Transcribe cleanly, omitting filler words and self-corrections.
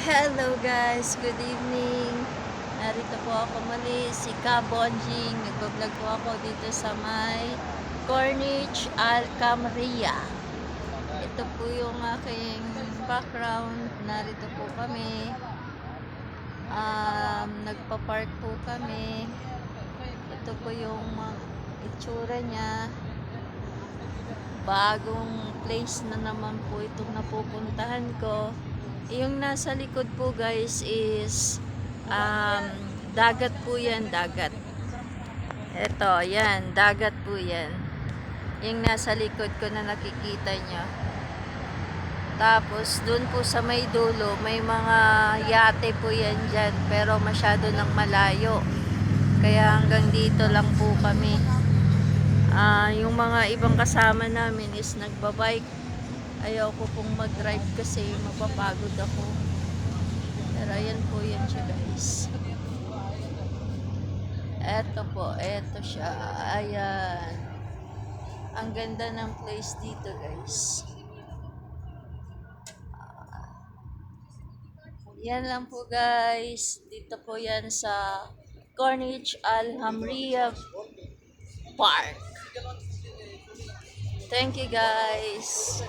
Hello guys, good evening. Narito po ako muli, si Kabonjing. Nagbablog po ako dito sa may Corniche Alcamria. Ito po yung aking background. Narito po kami. Nagpa-park po kami. Ito po yung itsura niya. Bagong place na naman po itong napupuntahan ko. Yung nasa likod po guys is dagat po yan, dagat. Ito, yan, dagat po yan. Yung nasa likod ko na nakikita nyo. Tapos, dun po sa may dulo, may mga yate po yan dyan. Pero masyado nang malayo. Kaya hanggang dito lang po kami. Yung mga ibang kasama namin is nagbabike. Ayaw ko pong mag-drive kasi mapapagod ako. Pero ayan po yan siya guys. Eto po, eto siya. Ayan. Ang ganda ng place dito guys. Yan lang po guys. Dito po yan sa Corniche Alcamria Park. Thank you guys.